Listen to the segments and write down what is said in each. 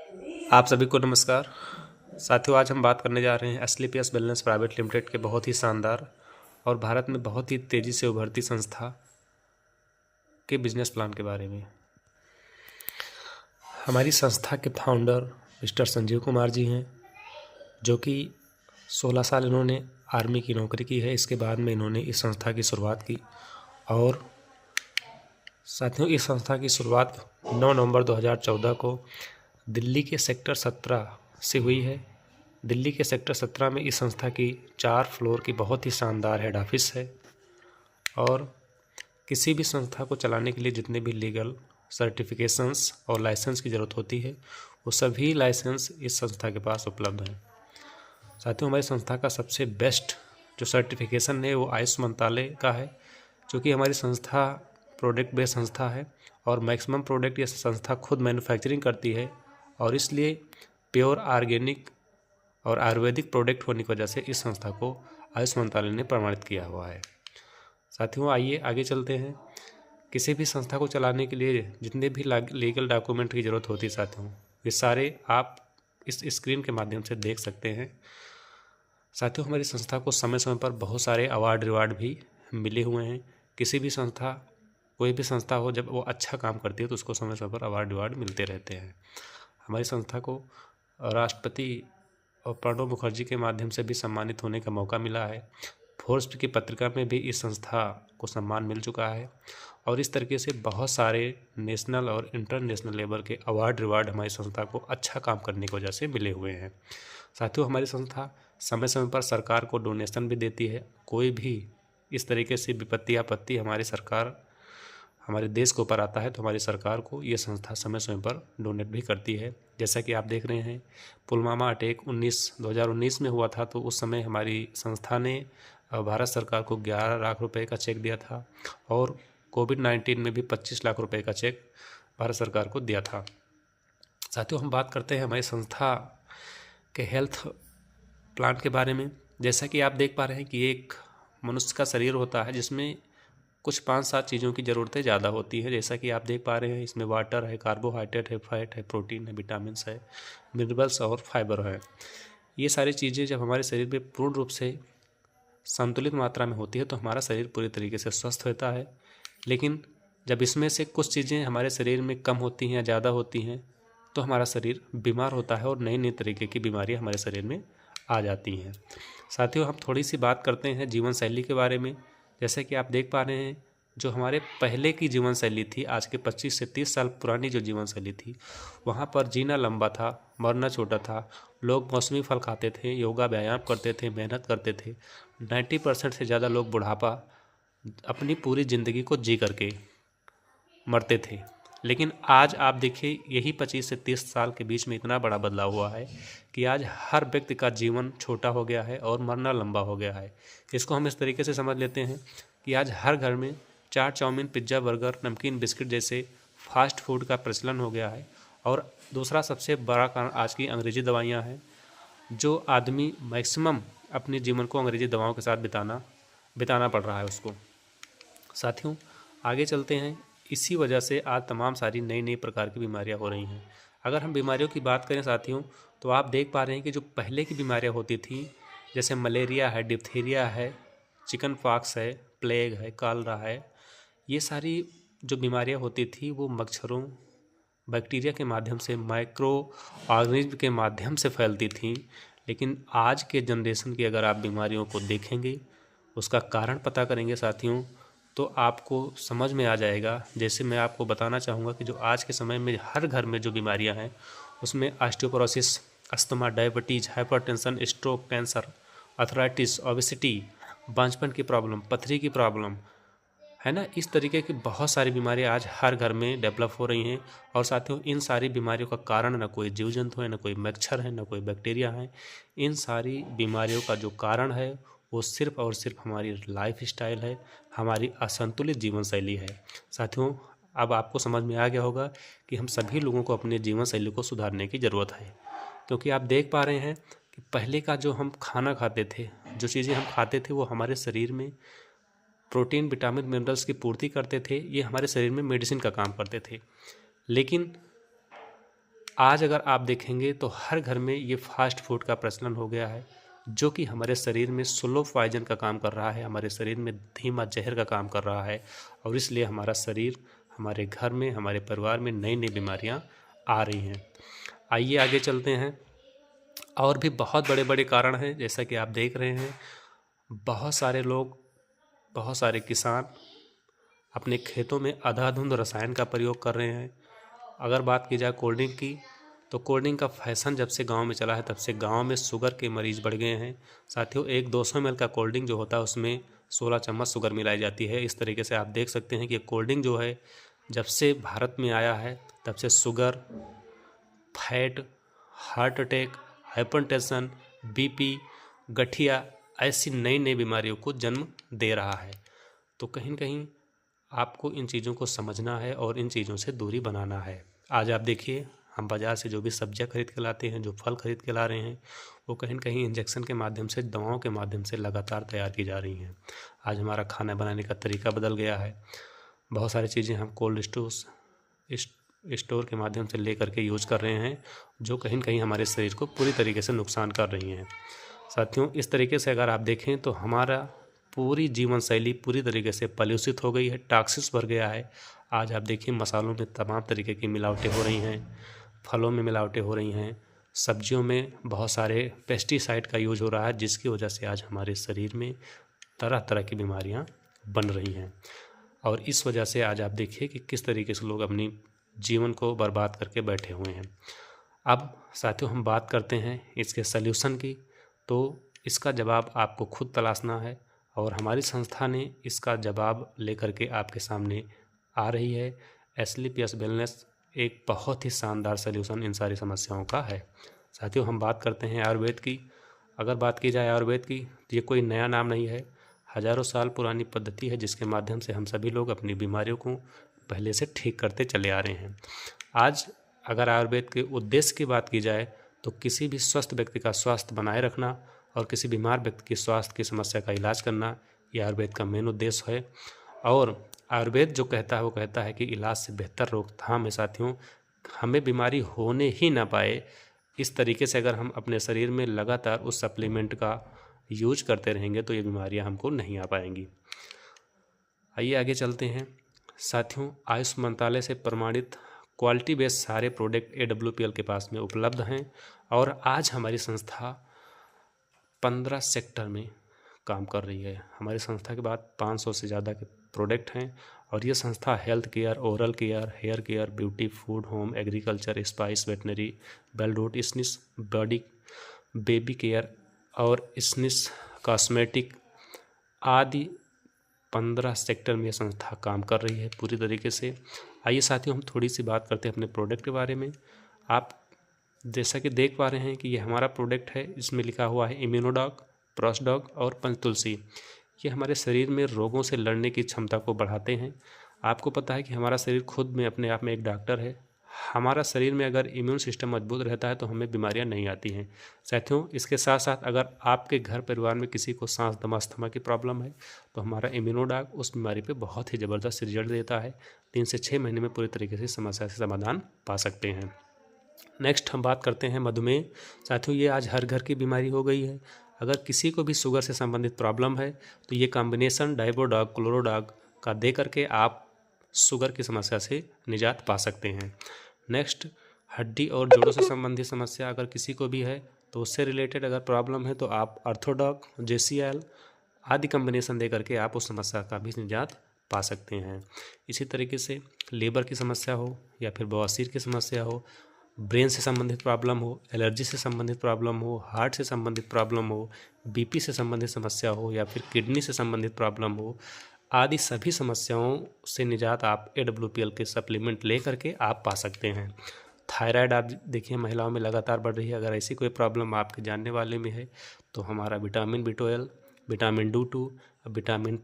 आप सभी को नमस्कार साथियों। आज हम बात करने जा रहे हैं एसलीपीएस वेलनेस प्राइवेट लिमिटेड के बहुत ही शानदार और भारत में बहुत ही तेज़ी से उभरती संस्था के बिजनेस प्लान के बारे में। हमारी संस्था के फाउंडर मिस्टर संजीव कुमार जी हैं, जो कि 16 साल इन्होंने आर्मी की नौकरी की है। इसके बाद में इन्होंने इस संस्था की शुरुआत की और साथियों इस संस्था की शुरुआत 9 नवंबर 2014 को दिल्ली के सेक्टर 17 से हुई है। दिल्ली के सेक्टर 17 में इस संस्था की 4 फ्लोर की बहुत ही शानदार हेड ऑफिस है और किसी भी संस्था को चलाने के लिए जितने भी लीगल सर्टिफिकेशंस और लाइसेंस की ज़रूरत होती है वो सभी लाइसेंस इस संस्था के पास उपलब्ध हैं। साथियों हमारी संस्था का सबसे बेस्ट जो सर्टिफिकेशन है वो आयुष मंत्रालय का है, जो कि हमारी संस्था प्रोडक्ट बेस्ड संस्था है और मैक्सिमम प्रोडक्ट ये संस्था खुद मैन्युफैक्चरिंग करती है और इसलिए प्योर ऑर्गेनिक और आयुर्वेदिक प्रोडक्ट होने की वजह से इस संस्था को आयुष मंत्रालय ने प्रमाणित किया हुआ है। साथियों आइए आगे चलते हैं। किसी भी संस्था को चलाने के लिए जितने भी लीगल डॉक्यूमेंट की ज़रूरत होती है साथियों, ये सारे आप इस स्क्रीन के माध्यम से देख सकते हैं। साथियों हमारी संस्था को समय समय पर बहुत सारे अवार्ड रिवार्ड भी मिले हुए हैं। किसी भी संस्था कोई भी संस्था हो, जब वो अच्छा काम करती है तो उसको समय समय पर अवार्ड रिवार्ड मिलते रहते हैं। हमारी संस्था को राष्ट्रपति और प्रणब मुखर्जी के माध्यम से भी सम्मानित होने का मौका मिला है। फोर्ब्स की पत्रिका में भी इस संस्था को सम्मान मिल चुका है और इस तरीके से बहुत सारे नेशनल और इंटरनेशनल लेवल के अवार्ड रिवार्ड हमारी संस्था को अच्छा काम करने की वजह से मिले हुए हैं। साथियों हमारी संस्था समय समय पर सरकार को डोनेशन भी देती है। कोई भी इस तरीके से विपत्ति आपत्ति हमारी सरकार हमारे देश के ऊपर आता है तो हमारी सरकार को ये संस्था समय समय पर डोनेट भी करती है। जैसा कि आप देख रहे हैं, पुलवामा अटैक 2019 में हुआ था तो उस समय हमारी संस्था ने भारत सरकार को 11 लाख रुपए का चेक दिया था और कोविड-19 में भी 25 लाख रुपए का चेक भारत सरकार को दिया था। साथियों हम बात करते हैं हमारी संस्था के हेल्थ प्लान के बारे में। जैसा कि आप देख पा रहे हैं कि एक मनुष्य का शरीर होता है जिसमें कुछ 5-7 चीज़ों की ज़रूरतें ज़्यादा होती हैं। जैसा कि आप देख पा रहे हैं, इसमें वाटर है, कार्बोहाइड्रेट है, फैट है, प्रोटीन है, विटामिन्स है, मिनरल्स और फाइबर है। ये सारी चीज़ें जब हमारे शरीर में पूर्ण रूप से संतुलित मात्रा में होती है तो हमारा शरीर पूरी तरीके से स्वस्थ होता है। लेकिन जब इसमें से कुछ चीज़ें हमारे शरीर में कम होती हैं या ज़्यादा होती हैं तो हमारा शरीर बीमार होता है और नई नई तरीके की बीमारियाँ हमारे शरीर में आ जाती हैं। साथियों हम थोड़ी सी बात करते हैं जीवन शैली के बारे में। जैसे कि आप देख पा रहे हैं, जो हमारे पहले की जीवन शैली थी, आज के 25 से 30 साल पुरानी जो जीवन शैली थी, वहाँ पर जीना लंबा था, मरना छोटा था। लोग मौसमी फल खाते थे, योगा व्यायाम करते थे, मेहनत करते थे। 90% से ज़्यादा लोग बुढ़ापा अपनी पूरी ज़िंदगी को जी करके मरते थे। लेकिन आज आप देखिए, यही 25 से 30 साल के बीच में इतना बड़ा बदलाव हुआ है कि आज हर व्यक्ति का जीवन छोटा हो गया है और मरना लंबा हो गया है। इसको हम इस तरीके से समझ लेते हैं कि आज हर घर में चाट, चाउमीन, पिज्ज़ा, बर्गर, नमकीन, बिस्किट जैसे फास्ट फूड का प्रचलन हो गया है। और दूसरा सबसे बड़ा कारण आज की अंग्रेज़ी दवाइयाँ हैं, जो आदमी मैक्सिमम अपने जीवन को अंग्रेज़ी दवाओं के साथ बिताना पड़ रहा है उसको। साथियों आगे चलते हैं। इसी वजह से आज तमाम सारी नई नई प्रकार की बीमारियां हो रही हैं। अगर हम बीमारियों की बात करें साथियों, तो आप देख पा रहे हैं कि जो पहले की बीमारियां होती थी, जैसे मलेरिया है, डिप्थीरिया है, चिकन पॉक्स है, प्लेग है, कॉलरा है, ये सारी जो बीमारियां होती थी वो मच्छरों, बैक्टीरिया के माध्यम से, माइक्रो ऑर्गेनिज्म के माध्यम से फैलती थी। लेकिन आज के जनरेशन की अगर आप बीमारियों को देखेंगे, उसका कारण पता करेंगे साथियों, तो आपको समझ में आ जाएगा। जैसे मैं आपको बताना चाहूँगा कि जो आज के समय में हर घर में जो बीमारियां हैं उसमें osteoporosis, asthma, diabetes, hypertension, stroke, cancer, arthritis, obesity, बांझपन की प्रॉब्लम, पथरी की प्रॉब्लम है ना, इस तरीके की बहुत सारी बीमारियां आज हर घर में डेवलप हो रही हैं। और साथियों इन सारी बीमारियों का कारण न कोई जीव जंतु है, न कोई मच्छर है, न कोई बैक्टीरिया है। इन सारी बीमारियों का जो कारण है वो सिर्फ और सिर्फ हमारी लाइफ स्टाइल है, हमारी असंतुलित जीवन शैली है। साथियों अब आपको समझ में आ गया होगा कि हम सभी लोगों को अपने जीवन शैली को सुधारने की ज़रूरत है। क्योंकि आप देख पा रहे हैं कि पहले का जो हम खाना खाते थे, जो चीज़ें हम खाते थे, वो हमारे शरीर में प्रोटीन, विटामिन, मिनरल्स की पूर्ति करते थे। ये हमारे शरीर में मेडिसिन का काम करते थे। लेकिन आज अगर आप देखेंगे तो हर घर में ये फास्ट फूड का प्रचलन हो गया है, जो कि हमारे शरीर में स्लो पॉइजन का काम कर रहा है, हमारे शरीर में धीमा जहर का काम कर रहा है। और इसलिए हमारा शरीर, हमारे घर में, हमारे परिवार में नई नई बीमारियां आ रही हैं। आइए आगे चलते हैं। और भी बहुत बड़े बड़े कारण हैं, जैसा कि आप देख रहे हैं बहुत सारे लोग, बहुत सारे किसान अपने खेतों में अंधाधुंध रसायन का प्रयोग कर रहे हैं। अगर बात की जाए कोल्ड ड्रिंक की, तो कोल्ड ड्रिंक का फैशन जब से गांव में चला है तब से गांव में शुगर के मरीज़ बढ़ गए हैं। साथियों, एक 200 ml का कोल्ड ड्रिंक जो होता है उसमें 16 चम्मच शुगर मिलाई जाती है। इस तरीके से आप देख सकते हैं कि कोल्ड ड्रिंक जो है जब से भारत में आया है तब से sugar, fat, heart attack, hypertension, BP, गठिया ऐसी नई नई बीमारियों को जन्म दे रहा है। तो कहीं न कहीं आपको इन चीज़ों को समझना है और इन चीज़ों से दूरी बनाना है। आज आप देखिए, हम बाज़ार से जो भी सब्जियां खरीद के लाते हैं, जो फल खरीद के ला रहे हैं, वो कहीं न कहीं इंजेक्शन के माध्यम से, दवाओं के माध्यम से लगातार तैयार की जा रही हैं। आज हमारा खाना बनाने का तरीका बदल गया है। बहुत सारी चीज़ें हम कोल्ड स्टोर के माध्यम से ले करके यूज़ कर रहे हैं, जो कहीं न कहीं हमारे शरीर को पूरी तरीके से नुकसान कर रही हैं। साथियों, इस तरीके से अगर आप देखें तो हमारा पूरी जीवन शैली पूरी तरीके से पॉल्यूशित हो गई है, टॉक्सिस भर गया है। आज आप देखिए मसालों में तमाम तरीके की मिलावटें हो रही हैं, फलों में मिलावटें हो रही हैं, सब्जियों में बहुत सारे पेस्टिसाइड का यूज हो रहा है, जिसकी वजह से आज हमारे शरीर में तरह तरह की बीमारियां बन रही हैं। और इस वजह से आज आप देखिए कि किस तरीके से लोग अपनी जीवन को बर्बाद करके बैठे हुए हैं। अब साथियों, हम बात करते हैं इसके सल्यूशन की। तो इसका जवाब आपको खुद तलाशना है और हमारी संस्था ने इसका जवाब लेकर के आपके सामने आ रही है। एसलीपीएस वेलनेस एक बहुत ही शानदार सल्यूशन इन सारी समस्याओं का है। साथियों, हम बात करते हैं आयुर्वेद की। अगर बात की जाए आयुर्वेद की, तो ये कोई नया नाम नहीं है, हज़ारों साल पुरानी पद्धति है, जिसके माध्यम से हम सभी लोग अपनी बीमारियों को पहले से ठीक करते चले आ रहे हैं। आज अगर आयुर्वेद के उद्देश्य की बात की जाए तो किसी भी स्वस्थ व्यक्ति का स्वास्थ्य बनाए रखना और किसी बीमार व्यक्ति की स्वास्थ्य की समस्या का इलाज करना, यह आयुर्वेद का मेन उद्देश्य है। और आयुर्वेद जो कहता है वो कहता है कि इलाज से बेहतर रोकथाम है। साथियों, हमें बीमारी होने ही ना पाए, इस तरीके से अगर हम अपने शरीर में लगातार उस सप्लीमेंट का यूज करते रहेंगे तो ये बीमारियां हमको नहीं आ पाएंगी। आइए आगे चलते हैं। साथियों, आयुष मंत्रालय से प्रमाणित क्वालिटी बेस्ड सारे प्रोडक्ट AWPL के पास में उपलब्ध हैं और आज हमारी संस्था 15 सेक्टर में काम कर रही है। हमारी संस्था के बाद 500 से ज़्यादा के प्रोडक्ट हैं और ये संस्था health care, oral care, hair care, beauty, food, home, agriculture, spice, veterinary, बेलरूट, स्निस, बॉडी, बेबी केयर और स्निस कॉस्मेटिक आदि 15 सेक्टर में यह संस्था काम कर रही है पूरी तरीके से। आइए साथियों, हम थोड़ी सी बात करते हैं अपने प्रोडक्ट के बारे में। आप जैसा कि देख पा रहे हैं कि ये हमारा प्रोडक्ट है, इसमें लिखा हुआ है इम्यूनोडॉग, प्रोसडॉग और पंचतुलसी। ये हमारे शरीर में रोगों से लड़ने की क्षमता को बढ़ाते हैं। आपको पता है कि हमारा शरीर खुद में अपने आप में एक डॉक्टर है। हमारा शरीर में अगर इम्यून सिस्टम मजबूत रहता है तो हमें बीमारियां नहीं आती हैं। साथियों, इसके साथ साथ अगर आपके घर परिवार में किसी को सांस दमा अस्थमा की प्रॉब्लम है तो हमारा इम्यूनोडॉग उस बीमारी पे बहुत ही ज़बरदस्त रिजल्ट देता है। 3 से 6 महीने में पूरी तरीके से समस्या से समाधान पा सकते हैं। नेक्स्ट हम बात करते हैं मधुमेह। साथियों, ये आज हर घर की बीमारी हो गई है। अगर किसी को भी शुगर से संबंधित प्रॉब्लम है तो ये कॉम्बिनेशन डाइबोडॉग, क्लोरोडॉग का दे करके आप शुगर की समस्या से निजात पा सकते हैं। नेक्स्ट, हड्डी और जोड़ों से संबंधित समस्या अगर किसी को भी है तो उससे रिलेटेड अगर प्रॉब्लम है तो आप ऑर्थोडॉग, JCL आदि कॉम्बिनेशन दे करके आप उस समस्या का भी निजात पा सकते हैं। इसी तरीके से लीवर की समस्या हो या फिर बवासीर की समस्या हो, ब्रेन से संबंधित प्रॉब्लम हो, एलर्जी से संबंधित प्रॉब्लम हो, हार्ट से संबंधित प्रॉब्लम हो, बीपी से संबंधित समस्या हो या फिर किडनी से संबंधित प्रॉब्लम हो, आदि सभी समस्याओं से निजात आप AWPL के सप्लीमेंट ले करके आप पा सकते हैं। थायराइड आप देखिए महिलाओं में लगातार बढ़ रही है। अगर ऐसी कोई प्रॉब्लम आपके जानने वाले में है तो हमारा vitamin B12, vitamin D2, vitamin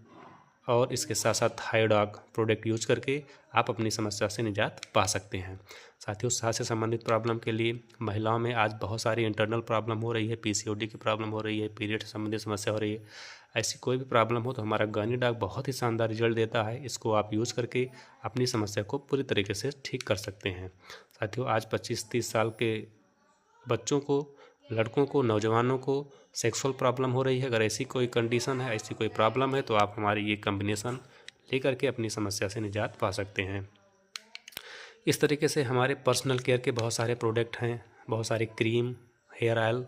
और इसके साथ साथ थायरॉइड प्रोडक्ट यूज करके आप अपनी समस्या से निजात पा सकते हैं। साथियों, सांस से संबंधित प्रॉब्लम के लिए महिलाओं में आज बहुत सारी इंटरनल प्रॉब्लम हो रही है, PCOD की प्रॉब्लम हो रही है, पीरियड से संबंधित समस्या हो रही है। ऐसी कोई भी प्रॉब्लम हो तो हमारा गायनीडॉग बहुत ही शानदार रिजल्ट देता है। इसको आप यूज़ करके अपनी समस्या को पूरी तरीके से ठीक कर सकते हैं। साथियों आज 25-30 साल के बच्चों को, लड़कों को, नौजवानों को सेक्सुअल प्रॉब्लम हो रही है। अगर ऐसी कोई कंडीशन है, ऐसी कोई प्रॉब्लम है, तो आप हमारी ये कॉम्बिनेशन लेकर के अपनी समस्या से निजात पा सकते हैं। इस तरीके से हमारे पर्सनल केयर के बहुत सारे प्रोडक्ट हैं, बहुत सारे क्रीम, हेयर ऑयल,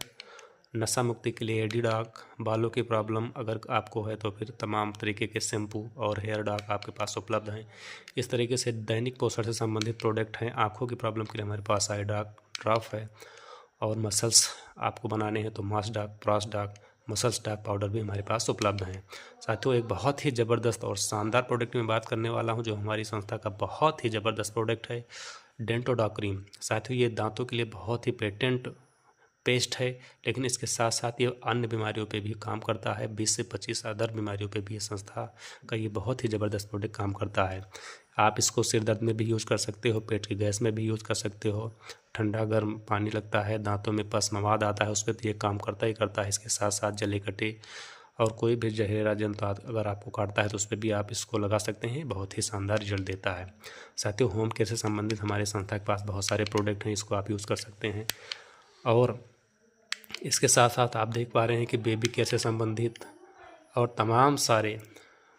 नशा मुक्ति के लिए एडी डॉक, बालों की प्रॉब्लम अगर आपको है तो फिर तमाम तरीके के शैम्पू और हेयर डॉक आपके पास उपलब्ध हैं। इस तरीके से दैनिक पोषण से संबंधित प्रोडक्ट हैं। आँखों की प्रॉब्लम के लिए हमारे पास आई डॉक ड्रॉप है, और मसल्स आपको बनाने हैं तो मास डॉक, प्रॉस डॉक, मसल्स डॉक पाउडर भी हमारे पास उपलब्ध हैं। साथियों एक बहुत ही ज़बरदस्त और शानदार प्रोडक्ट में बात करने वाला हूं, जो हमारी संस्था का बहुत ही ज़बरदस्त प्रोडक्ट है, डेंटो डॉक क्रीम। साथियों ये दांतों के लिए बहुत ही पेटेंट पेस्ट है, लेकिन इसके साथ साथ ये अन्य बीमारियों पे भी काम करता है। 20 से 25 अदर बीमारियों पे भी ये संस्था का ये बहुत ही ज़बरदस्त प्रोडक्ट काम करता है। आप इसको सिर दर्द में भी यूज़ कर सकते हो, पेट की गैस में भी यूज़ कर सकते हो, ठंडा गर्म पानी लगता है, दांतों में पस मवाद आता है, उस पर तो ये काम करता ही करता है। इसके साथ साथ जले कटे और कोई भी जहरीला जंतु अगर आपको काटता है तो उस पर भी आप इसको लगा सकते हैं, बहुत ही शानदार रिजल्ट देता है। साथियों होम केयर से संबंधित हमारे संस्था के पास बहुत सारे प्रोडक्ट हैं, इसको आप यूज़ कर सकते हैं। और इसके साथ साथ आप देख पा रहे हैं कि बेबी केयर से संबंधित और तमाम सारे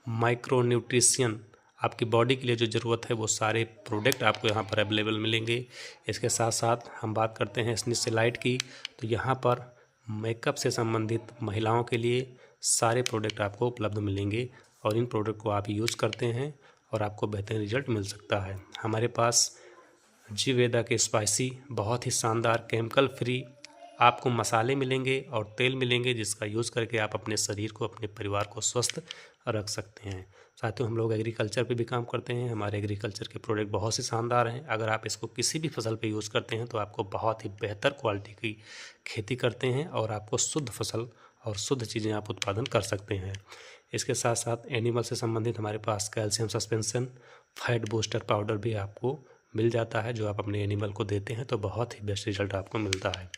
माइक्रो न्यूट्रिशन आपकी बॉडी के लिए जो ज़रूरत है वो सारे प्रोडक्ट आपको यहाँ पर अवेलेबल मिलेंगे। इसके साथ साथ हम बात करते हैं स्निसलाइट की, तो यहाँ पर मेकअप से संबंधित महिलाओं के लिए सारे प्रोडक्ट आपको उपलब्ध मिलेंगे, और इन प्रोडक्ट को आप यूज़ करते हैं और आपको बेहतरीन रिजल्ट मिल सकता है। हमारे पास जीवेदा के स्पाइसी बहुत ही शानदार केमिकल फ्री आपको मसाले मिलेंगे और तेल मिलेंगे, जिसका यूज़ करके आप अपने शरीर को, अपने परिवार को स्वस्थ रख सकते हैं। साथियों हम लोग एग्रीकल्चर पे भी काम करते हैं, हमारे एग्रीकल्चर के प्रोडक्ट बहुत से शानदार हैं। अगर आप इसको किसी भी फसल पे यूज़ करते हैं तो आपको बहुत ही बेहतर क्वालिटी की खेती करते हैं और आपको शुद्ध फसल और शुद्ध चीज़ें आप उत्पादन कर सकते हैं। इसके साथ साथ एनिमल से संबंधित हमारे पास calcium suspension, fat booster powder भी आपको मिल जाता है, जो आप अपने एनिमल को देते हैं तो बहुत ही बेस्ट रिजल्ट आपको मिलता है।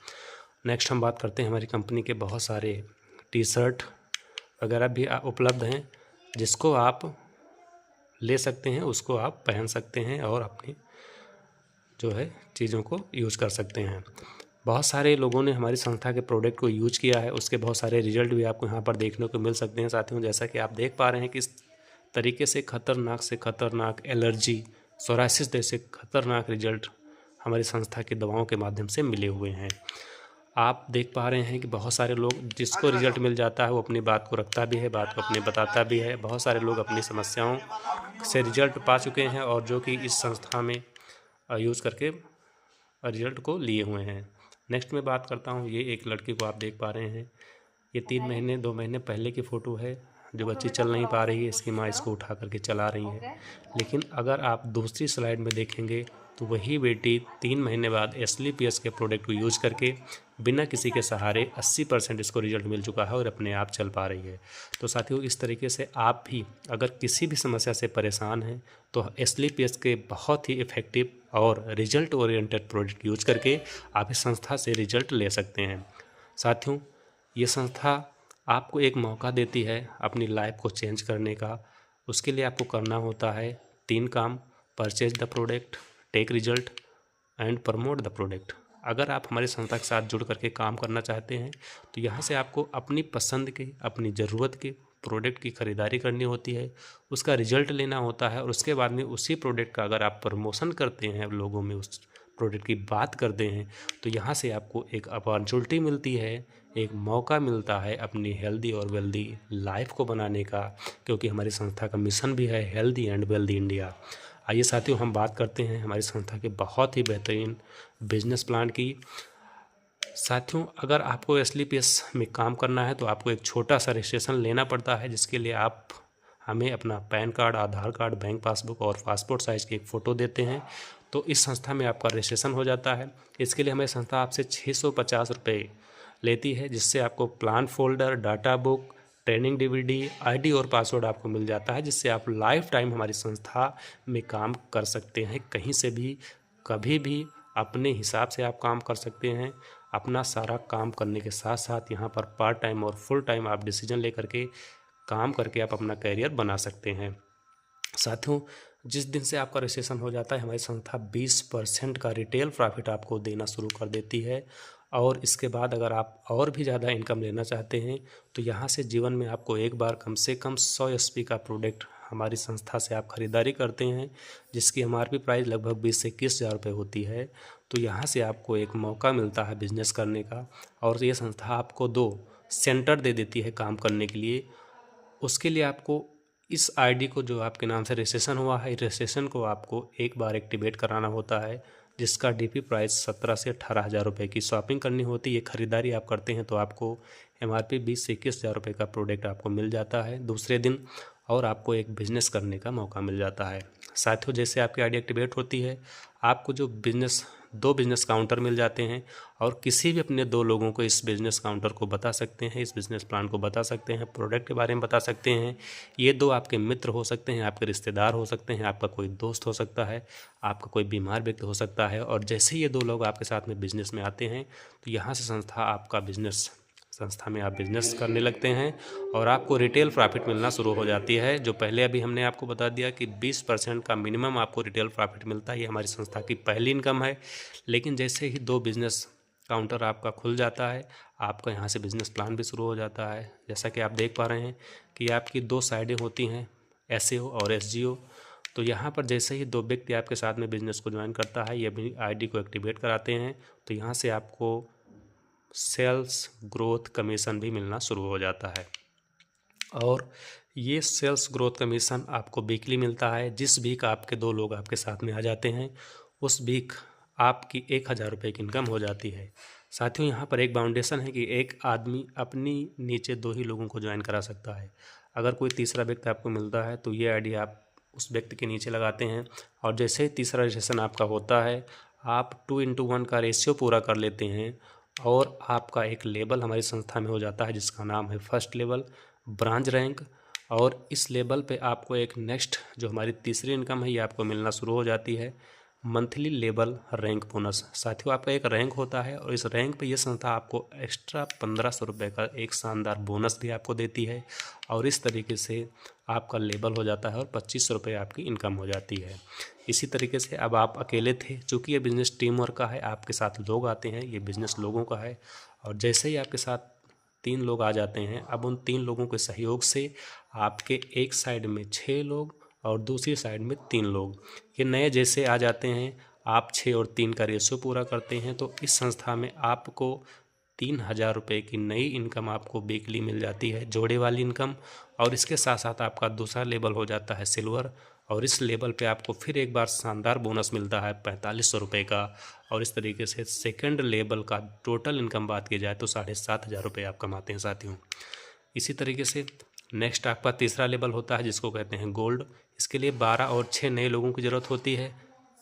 नेक्स्ट हम बात करते हैं हमारी कंपनी के बहुत सारे टी शर्ट वगैरह भी उपलब्ध हैं, जिसको आप ले सकते हैं, उसको आप पहन सकते हैं और अपनी जो है चीज़ों को यूज़ कर सकते हैं। बहुत सारे लोगों ने हमारी संस्था के प्रोडक्ट को यूज किया है, उसके बहुत सारे रिजल्ट भी आपको यहाँ पर देखने को मिल सकते हैं। साथियों जैसा कि आप देख पा रहे हैं कि इस तरीके से खतरनाक एलर्जी, सोराइसिस जैसे खतरनाक रिजल्ट हमारी संस्था की दवाओं के माध्यम से मिले हुए हैं। आप देख पा रहे हैं कि बहुत सारे लोग जिसको रिजल्ट मिल जाता है वो अपनी बात को रखता भी है, बात को अपने बताता भी है। बहुत सारे लोग अपनी समस्याओं से रिजल्ट पा चुके हैं और जो कि इस संस्था में यूज़ करके रिजल्ट को लिए हुए हैं। नेक्स्ट मैं बात करता हूँ, ये एक लड़की को आप देख पा रहे हैं, ये 2 महीने पहले की फ़ोटो है। जो बच्ची चल नहीं पा रही है, इसकी माँ इसको उठा करके चला रही है। लेकिन अगर आप दूसरी स्लाइड में देखेंगे तो वही बेटी 3 महीने बाद SLPS के प्रोडक्ट को यूज़ करके बिना किसी के सहारे 80% इसको रिजल्ट मिल चुका है और अपने आप चल पा रही है। तो साथियों इस तरीके से आप भी अगर किसी भी समस्या से परेशान हैं तो SLPS के बहुत ही इफ़ेक्टिव और रिजल्ट ओरिएंटेड प्रोडक्ट यूज करके आप इस संस्था से रिजल्ट ले सकते हैं। साथियों ये संस्था आपको एक मौका देती है अपनी लाइफ को चेंज करने का। उसके लिए आपको करना होता है 3 काम: purchase the product, take result and promote the product. अगर आप हमारी संस्था के साथ जुड़ करके काम करना चाहते हैं तो यहाँ से आपको अपनी पसंद के, अपनी ज़रूरत के प्रोडक्ट की ख़रीदारी करनी होती है, उसका रिजल्ट लेना होता है और उसके बाद में उसी प्रोडक्ट का अगर आप प्रमोशन करते हैं, लोगों में उस प्रोडक्ट की बात करते हैं, तो यहाँ से आपको एक अपॉर्चुनिटी मिलती है, एक मौका मिलता है अपनी हेल्दी और वेल्दी लाइफ को बनाने का, क्योंकि हमारी संस्था का मिशन भी है हेल्दी एंड वेल्दी इंडिया। आइए साथियों हम बात करते हैं हमारी संस्था के बहुत ही बेहतरीन बिजनेस प्लान की। साथियों अगर आपको SLPS में काम करना है तो आपको एक छोटा सा रजिस्ट्रेशन लेना पड़ता है, जिसके लिए आप हमें अपना पैन कार्ड, आधार कार्ड, बैंक पासबुक और पासपोर्ट साइज़ की एक फ़ोटो देते हैं तो इस संस्था में आपका रजिस्ट्रेशन हो जाता है। इसके लिए हमारी संस्था आपसे 650 रुपये लेती है, जिससे आपको plan folder, data book, training DVD, ID और पासवर्ड आपको मिल जाता है, जिससे आप लाइफ टाइम हमारी संस्था में काम कर सकते हैं। कहीं से भी, कभी भी अपने हिसाब से आप काम कर सकते हैं। अपना सारा काम करने के साथ साथ यहाँ पर पार्ट टाइम और फुल टाइम आप डिसीजन लेकर के काम करके आप अपना करियर बना सकते हैं। साथियों जिस दिन से आपका रजिस्ट्रेशन हो जाता है हमारी संस्था 20% का रिटेल प्रॉफिट आपको देना शुरू कर देती है। और इसके बाद अगर आप और भी ज़्यादा इनकम लेना चाहते हैं तो यहाँ से जीवन में आपको एक बार कम से कम 100 SP का प्रोडक्ट हमारी संस्था से आप खरीदारी करते हैं, जिसकी MRP प्राइस लगभग 20 से 21 हज़ार रुपये होती है। तो यहाँ से आपको एक मौका मिलता है बिजनेस करने का, और ये संस्था आपको 2 सेंटर दे देती है काम करने के लिए। उसके लिए आपको इस ID को जो आपके नाम से रजिस्ट्रेशन हुआ है, रजिस्ट्रेशन को आपको एक बार एक्टिवेट कराना होता है, जिसका DP प्राइस 17 से 18 हज़ार रुपये की शॉपिंग करनी होती है। ये खरीदारी आप करते हैं तो आपको MRP 20 से 21 हज़ार रुपये का प्रोडक्ट आपको मिल जाता है दूसरे दिन, और आपको एक बिज़नेस करने का मौका मिल जाता है। साथियों, जैसे आपकी ID एक्टिवेट होती है आपको जो 2 बिज़नेस काउंटर मिल जाते हैं, और किसी भी अपने 2 लोगों को इस बिज़नेस काउंटर को बता सकते हैं, इस बिज़नेस प्लान को बता सकते हैं, प्रोडक्ट के बारे में बता सकते हैं। ये 2 आपके मित्र हो सकते हैं, आपके रिश्तेदार हो सकते हैं, आपका कोई दोस्त हो सकता है, आपका कोई बीमार व्यक्ति हो सकता है। और जैसे ये 2 लोग आपके साथ में बिज़नेस में आते हैं तो यहाँ से संस्था में आप बिज़नेस करने लगते हैं और आपको रिटेल प्रॉफिट मिलना शुरू हो जाती है। जो पहले अभी हमने आपको बता दिया कि 20% का मिनिमम आपको रिटेल प्रॉफिट मिलता है, ये हमारी संस्था की पहली इनकम है। लेकिन जैसे ही 2 बिज़नेस काउंटर आपका खुल जाता है, आपका यहाँ से बिज़नेस प्लान भी शुरू हो जाता है। जैसा कि आप देख पा रहे हैं कि आपकी 2 साइडें होती हैं, SAO और SGO। तो यहाँ पर जैसे ही 2 व्यक्ति आपके साथ में बिज़नेस को ज्वाइन करता है, ये भी ID को एक्टिवेट कराते हैं, तो यहाँ से आपको सेल्स ग्रोथ कमीशन भी मिलना शुरू हो जाता है। और ये सेल्स ग्रोथ कमीशन आपको वीकली मिलता है। जिस वीक आपके 2 लोग आपके साथ में आ जाते हैं उस वीक आपकी 1000 रुपये की इनकम हो जाती है। साथियों, यहाँ पर एक बाउंडेशन है कि एक आदमी अपनी नीचे 2 ही लोगों को ज्वाइन करा सकता है। अगर कोई तीसरा व्यक्ति आपको मिलता है तो ये ID आप उस व्यक्ति के नीचे लगाते हैं, और जैसे ही तीसरा रजिस्ट्रेशन आपका होता है आप 2:1 का रेशियो पूरा कर लेते हैं, और आपका एक लेवल हमारी संस्था में हो जाता है जिसका नाम है फर्स्ट लेवल ब्रांच रैंक। और इस लेवल पे आपको एक नेक्स्ट जो हमारी तीसरी इनकम है ये आपको मिलना शुरू हो जाती है, मंथली लेवल रैंक बोनस। साथियों, आपका एक रैंक होता है और इस रैंक पे ये संस्था आपको एक्स्ट्रा 1500 रुपये का एक शानदार बोनस भी आपको देती है, और इस तरीके से आपका लेवल हो जाता है और 2500 रुपये आपकी इनकम हो जाती है। इसी तरीके से अब आप अकेले थे, चूँकि ये बिज़नेस टीम वर्क का है, आपके साथ लोग आते हैं, ये बिज़नेस लोगों का है, और जैसे ही आपके साथ 3 लोग आ जाते हैं, अब उन 3 लोगों के सहयोग से आपके एक साइड में 6 लोग और दूसरी साइड में 3 लोग, ये नए जैसे आ जाते हैं, आप 6 और 3 का रेशियो पूरा करते हैं, तो इस संस्था में आपको 3000 रुपये की नई इनकम आपको वीकली मिल जाती है, जोड़े वाली इनकम। और इसके साथ साथ आपका दूसरा लेवल हो जाता है सिल्वर, और इस लेवल पे आपको फिर एक बार शानदार बोनस मिलता है 4500 रुपये का। और इस तरीके से सेकंड लेवल का टोटल इनकम बात की जाए तो 7500 रुपये आप कमाते हैं साथियों। इसी तरीके से नेक्स्ट आपका तीसरा लेवल होता है जिसको कहते हैं गोल्ड। इसके लिए 12 और 6 नए लोगों की ज़रूरत होती है,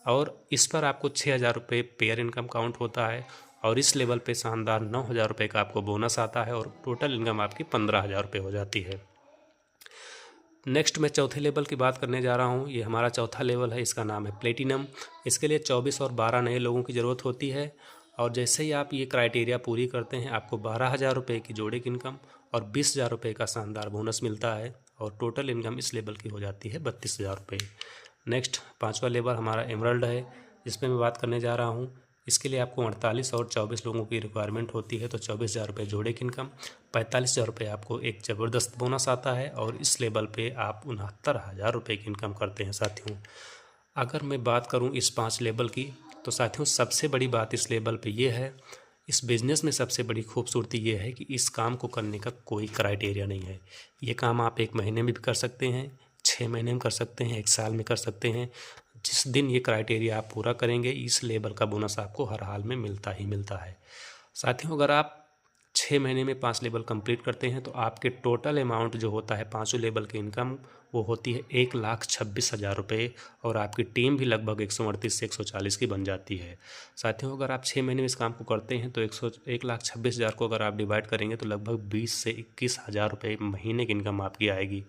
और इस पर आपको 6000 रुपये पेयर इनकम काउंट होता है, और इस लेवल पे शानदार 9000 रुपये का आपको बोनस आता है, और टोटल इनकम आपकी 15000 रुपये हो जाती है। नेक्स्ट मैं चौथे लेवल की बात करने जा रहा हूँ। ये हमारा चौथा लेवल है, इसका नाम है प्लेटिनम। इसके लिए 24 और 12 नए लोगों की ज़रूरत होती है, और जैसे ही आप ये क्राइटेरिया पूरी करते हैं आपको 12000 रुपये की जोड़े की इनकम और 20000 रुपये का शानदार बोनस मिलता है, और टोटल इनकम इस लेवल की हो जाती है 32000 रुपये। नेक्स्ट 5वां लेवल हमारा एमरल्ड है, जिसमें मैं बात करने जा रहा हूँ। इसके लिए आपको 48 और 24 लोगों की रिक्वायरमेंट होती है, तो 24000 रुपये जोड़े की इनकम, 45000 रुपये आपको एक ज़बरदस्त बोनस आता है, और इस लेवल पे आप 69,000 रुपये की इनकम करते हैं साथियों। अगर मैं बात करूं इस 5 लेवल की, तो साथियों सबसे बड़ी बात इस लेवल पे ये है, इस बिज़नेस में सबसे बड़ी खूबसूरती ये है कि इस काम को करने का कोई क्राइटेरिया नहीं है। ये काम आप 1 महीने में भी कर सकते हैं, 6 महीने में कर सकते हैं, 1 साल में कर सकते हैं। जिस दिन ये क्राइटेरिया आप पूरा करेंगे इस लेवल का बोनस आपको हर हाल में मिलता ही मिलता है। साथियों, अगर आप 6 महीने में 5 लेवल कंप्लीट करते हैं तो आपके टोटल अमाउंट जो होता है 5 लेवल की इनकम वो होती है 1,26,000 रुपये, और आपकी टीम भी लगभग 138 से 140 की बन जाती है। साथियों, अगर आप 6 महीने में इस काम को करते हैं तो 1,26,000 को अगर आप डिवाइड करेंगे तो लगभग 20 से 21,000 रुपये महीने की इनकम आपकी आएगी।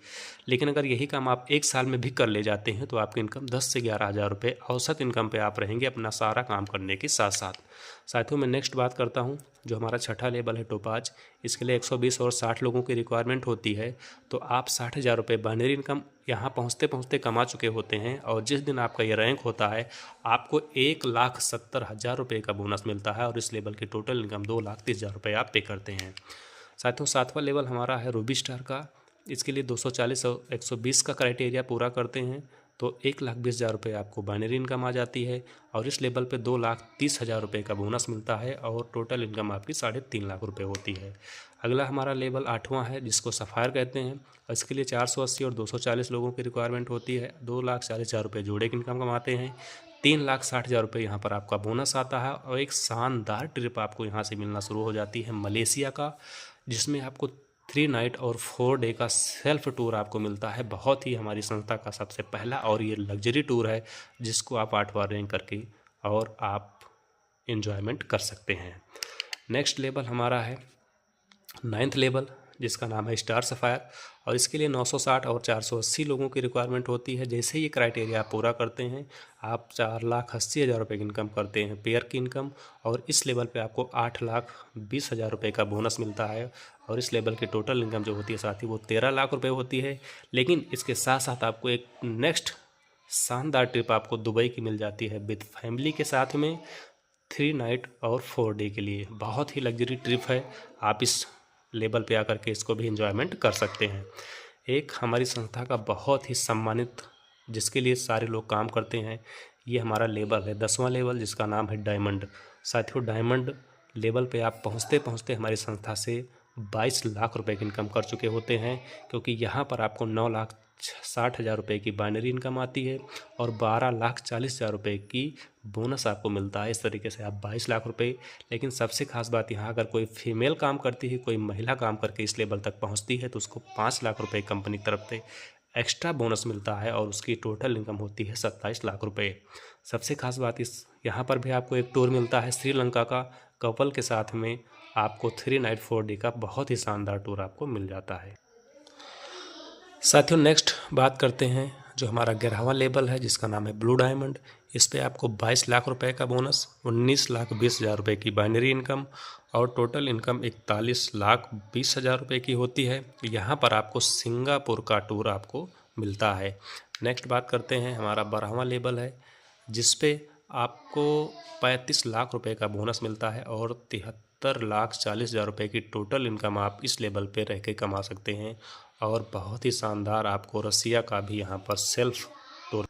लेकिन अगर यही काम आप 1 साल में भी कर ले जाते हैं तो आपकी इनकम 10 से 11,000 रुपये औसत इनकम पे आप रहेंगे अपना सारा काम करने के साथ साथ। साथियों, मैं नेक्स्ट बात करता हूँ जो हमारा छठा लेवल है टोपाज। इसके लिए 120 और 60 लोगों की रिक्वायरमेंट होती है, तो आप 60,000 रुपये बाइनरी इनकम इनकम यहाँ पहुँचते पहुँचते कमा चुके होते हैं, और जिस दिन आपका ये रैंक होता है आपको 1,70,000 रुपये का बोनस मिलता है, और इस लेवल की टोटल इनकम 2,30,000 रुपये आप पे करते हैं। साथियों, 7वां लेवल हमारा है रूबी स्टार का। इसके लिए 240 और 120 का क्राइटेरिया पूरा करते हैं तो 1,20,000 रुपये आपको बाइनरी इनकम आ जाती है, और इस लेवल पे 2,30,000 रुपये का बोनस मिलता है, और टोटल इनकम आपकी 3.5 लाख रुपये होती है। अगला हमारा लेवल 8वां है जिसको सफ़ायर कहते हैं, और इसके लिए 480 और 240 लोगों की रिक्वायरमेंट होती है। 2,40,000 रुपये जोड़े की इनकम कमाते हैं। 3,60,000 रुपये यहाँ पर आपका बोनस आता है, और एक शानदार ट्रिप आपको यहाँ से मिलना शुरू हो जाती है मलेशिया का, जिसमें आपको 3 नाइट और 4 डे का सेल्फ टूर आपको मिलता है। बहुत ही हमारी संस्था का सबसे पहला और ये लग्जरी टूर है जिसको आप 8वां रैंक करके और आप इन्जॉयमेंट कर सकते हैं। नेक्स्ट लेवल हमारा है 9th लेवल जिसका नाम है स्टार सफ़ायर, और इसके लिए 960 और 480 लोगों की रिक्वायरमेंट होती है। जैसे ही ये क्राइटेरिया आप पूरा करते हैं आप 4,80,000 रुपये की इनकम करते हैं पेयर की इनकम, और इस लेवल पे आपको 8,20,000 रुपये का बोनस मिलता है, और इस लेवल की टोटल इनकम जो होती है साथ ही वो 13 लाख रुपये होती है। लेकिन इसके साथ साथ आपको एक नेक्स्ट शानदार ट्रिप आपको दुबई की मिल जाती है विद फैमिली के साथ में 3 नाइट और 4 डे के लिए। बहुत ही लग्जरी ट्रिप है, आप इस लेवल पे आकर के इसको भी एंजॉयमेंट कर सकते हैं। एक हमारी संस्था का बहुत ही सम्मानित जिसके लिए सारे लोग काम करते हैं, ये हमारा लेवल है 10वां लेवल जिसका नाम है डायमंड। साथियों, डायमंड लेवल पे आप पहुंचते पहुंचते हमारी संस्था से 22 लाख रुपए की इनकम कर चुके होते हैं, क्योंकि यहाँ पर आपको 9,60,000 रुपये की बाइनरी इनकम आती है, और 12,40,000 रुपये की बोनस आपको मिलता है। इस तरीके से आप 22 लाख रुपये। लेकिन सबसे खास बात यहाँ अगर कोई फीमेल काम करती है, कोई महिला काम करके इस लेवल तक पहुँचती है तो उसको 5 लाख रुपये कंपनी की तरफ से एक्स्ट्रा बोनस मिलता है, और उसकी टोटल इनकम होती है 27 लाख रुपये। सबसे खास बात इस यहाँ पर भी आपको एक टूर मिलता है श्रीलंका का कपल के साथ में, आपको 3 नाइट 4 डे का बहुत ही शानदार टूर आपको मिल जाता है। साथियों, नेक्स्ट बात करते हैं जो हमारा 11वां लेवल है जिसका नाम है ब्लू डायमंड। इस पे आपको 22 लाख रुपए का बोनस, 19,20,000 रुपये की बाइनरी इनकम, और टोटल इनकम 41,20,000 रुपये की होती है। यहाँ पर आपको सिंगापुर का टूर आपको मिलता है। नेक्स्ट बात करते हैं हमारा 12वां लेवल है जिस पे आपको 35 लाख रुपए का बोनस मिलता है, और 73,40,000 रुपये की टोटल इनकम आप इस लेवल पे रह के कमा सकते हैं, और बहुत ही शानदार आपको रसिया का भी यहाँ पर सेल्फ टूर।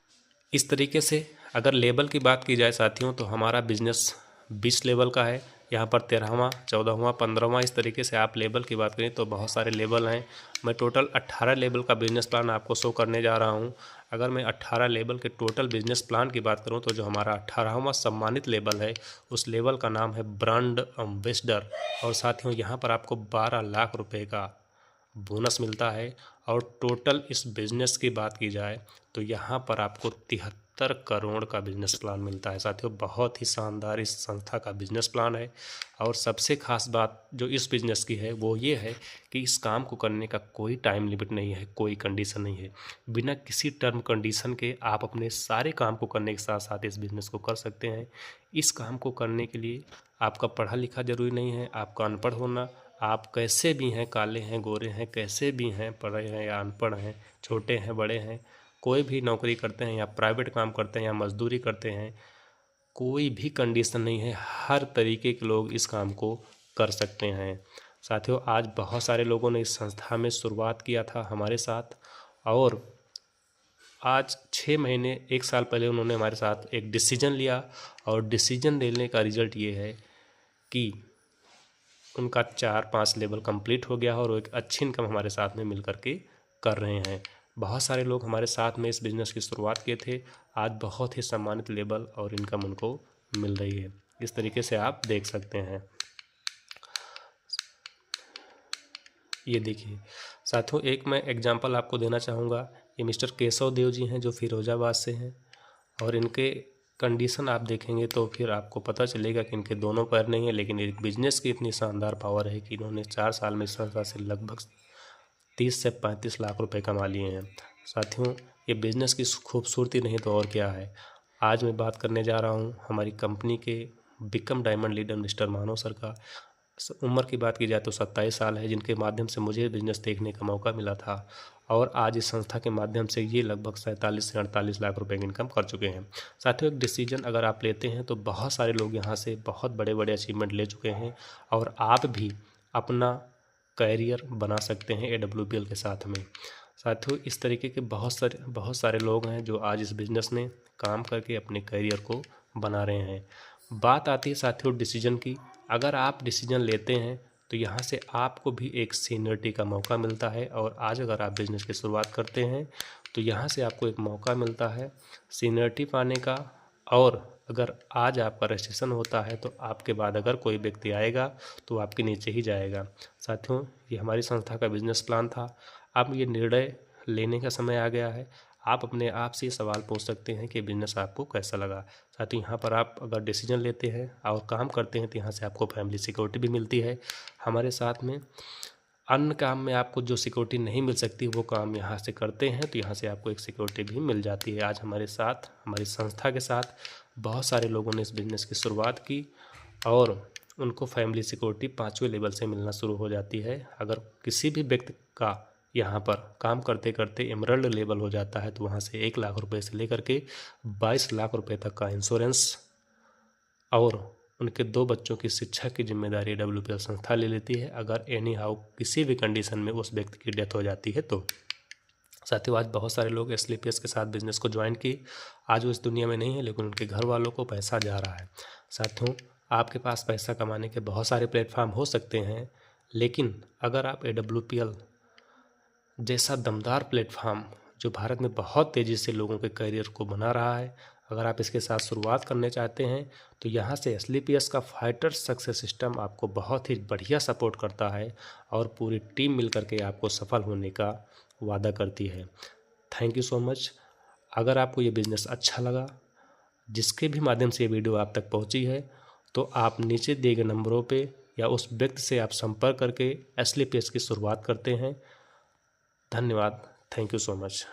इस तरीके से अगर लेवल की बात की जाए साथियों तो हमारा बिजनेस 20 लेवल का है। यहाँ पर 13वां, 14वां, 15वां इस तरीके से आप लेवल की बात करें तो बहुत सारे लेवल हैं। मैं टोटल 18 लेवल का बिजनेस प्लान आपको शो करने जा रहा हूँ। अगर मैं 18 लेवल के टोटल बिजनेस प्लान की बात करूँ तो जो हमारा 18वां सम्मानित लेवल है उस लेवल का नाम है ब्रांड एम्बेसडर, और साथियों यहाँ पर आपको 12 लाख रुपये का बोनस मिलता है, और टोटल इस बिज़नेस की बात की जाए तो यहाँ पर आपको 73 करोड़ का बिजनेस प्लान मिलता है। साथियों, बहुत ही शानदार इस संस्था का बिजनेस प्लान है, और सबसे खास बात जो इस बिज़नेस की है वो ये है कि इस काम को करने का कोई टाइम लिमिट नहीं है, कोई कंडीशन नहीं है। बिना किसी टर्म कंडीशन के आप अपने सारे काम को करने के साथ साथ इस बिज़नेस को कर सकते हैं। इस काम को करने के लिए आपका पढ़ा लिखा ज़रूरी नहीं है, आपका अनपढ़ होना, आप कैसे भी हैं, काले हैं, गोरे हैं, कैसे भी हैं, पढ़े हैं या अनपढ़ हैं, छोटे हैं, बड़े हैं, कोई भी नौकरी करते हैं या प्राइवेट काम करते हैं या मजदूरी करते हैं, कोई भी कंडीशन नहीं है, हर तरीके के लोग इस काम को कर सकते हैं। साथियों, आज बहुत सारे लोगों ने इस संस्था में शुरुआत किया था हमारे साथ, और आज 6 महीने 1 साल पहले उन्होंने हमारे साथ एक डिसीजन लिया, और डिसीजन लेने का रिज़ल्ट ये है कि उनका 4-5 लेवल कंप्लीट हो गया और वो एक अच्छी इनकम हमारे साथ में मिल करके कर रहे हैं। बहुत सारे लोग हमारे साथ में इस बिज़नेस की शुरुआत किए थे, आज बहुत ही सम्मानित लेवल और इनकम उनको मिल रही है। इस तरीके से आप देख सकते हैं। ये देखिए साथियों, एक मैं एग्जांपल आपको देना चाहूँगा। ये मिस्टर केशव देव जी हैं जो फिरोजाबाद से हैं, और इनके कंडीशन आप देखेंगे तो फिर आपको पता चलेगा कि इनके दोनों पैर नहीं है, लेकिन एक बिजनेस की इतनी शानदार पावर है कि इन्होंने 4 साल में इस संस्था से लगभग 30 से 35 लाख रुपए कमा लिए हैं। साथियों, ये बिज़नेस की खूबसूरती नहीं तो और क्या है। आज मैं बात करने जा रहा हूँ हमारी कंपनी के बिकम डायमंड लीडर मिस्टर मानव सर का। उम्र की बात की जाए तो 27 साल है, जिनके माध्यम से मुझे बिज़नेस देखने का मौका मिला था, और आज इस संस्था के माध्यम से ये लगभग 47 से 48 लाख रुपए की इनकम कर चुके हैं। साथियों, एक डिसीजन अगर आप लेते हैं तो बहुत सारे लोग यहाँ से बहुत बड़े बड़े अचीवमेंट ले चुके हैं और आप भी अपना कैरियर बना सकते हैं AWPL के साथ में। साथियों, इस तरीके के बहुत सारे लोग हैं जो आज इस बिज़नेस में काम करके अपने कैरियर को बना रहे हैं। बात आती है साथियों डिसीजन की। अगर आप डिसीजन लेते हैं तो यहाँ से आपको भी एक सीनियरिटी का मौका मिलता है और आज अगर आप बिज़नेस की शुरुआत करते हैं तो यहाँ से आपको एक मौका मिलता है सीनियरिटी पाने का। और अगर आज आपका रजिस्ट्रेशन होता है तो आपके बाद अगर कोई व्यक्ति आएगा तो आपके नीचे ही जाएगा। साथियों, ये हमारी संस्था का बिजनेस प्लान था। अब ये निर्णय लेने का समय आ गया है। आप अपने आप से सवाल पूछ सकते हैं कि बिज़नेस आपको कैसा लगा। साथियों, यहाँ पर आप अगर डिसीजन लेते हैं और काम करते हैं तो यहाँ से आपको फैमिली सिक्योरिटी भी मिलती है। हमारे साथ में अन्य काम में आपको जो सिक्योरिटी नहीं मिल सकती वो काम यहाँ से करते हैं तो यहाँ से आपको एक सिक्योरिटी भी मिल जाती है। आज हमारे साथ, हमारी संस्था के साथ बहुत सारे लोगों ने इस बिज़नेस की शुरुआत की और उनको फैमिली सिक्योरिटी 5वें लेवल से मिलना शुरू हो जाती है। अगर किसी भी व्यक्ति का यहाँ पर काम करते करते एमरल्ड लेवल हो जाता है तो वहाँ से 1 लाख रुपए से लेकर के 22 लाख रुपए तक का इंश्योरेंस और उनके 2 बच्चों की शिक्षा की जिम्मेदारी AWPL संस्था ले लेती है अगर एनी हाउ किसी भी कंडीशन में उस व्यक्ति की डेथ हो जाती है तो। साथियों, आज बहुत सारे लोग SLPS के साथ बिजनेस को ज्वाइन किए। आज वो इस दुनिया में नहीं है लेकिन उनके घर वालों को पैसा जा रहा है। साथियों, आपके पास पैसा कमाने के बहुत सारे प्लेटफॉर्म हो सकते हैं लेकिन अगर आप AWPL जैसा दमदार प्लेटफॉर्म जो भारत में बहुत तेज़ी से लोगों के करियर को बना रहा है, अगर आप इसके साथ शुरुआत करने चाहते हैं तो यहाँ से SLPS का फाइटर सक्सेस सिस्टम आपको बहुत ही बढ़िया सपोर्ट करता है और पूरी टीम मिलकर के आपको सफल होने का वादा करती है। Thank you so much. अगर आपको ये बिज़नेस अच्छा लगा, जिसके भी माध्यम से ये वीडियो आप तक पहुँची है, तो आप नीचे दिए गए नंबरों पे या उस व्यक्ति से आप संपर्क करके SLPS की शुरुआत करते हैं। धन्यवाद। Thank you so much.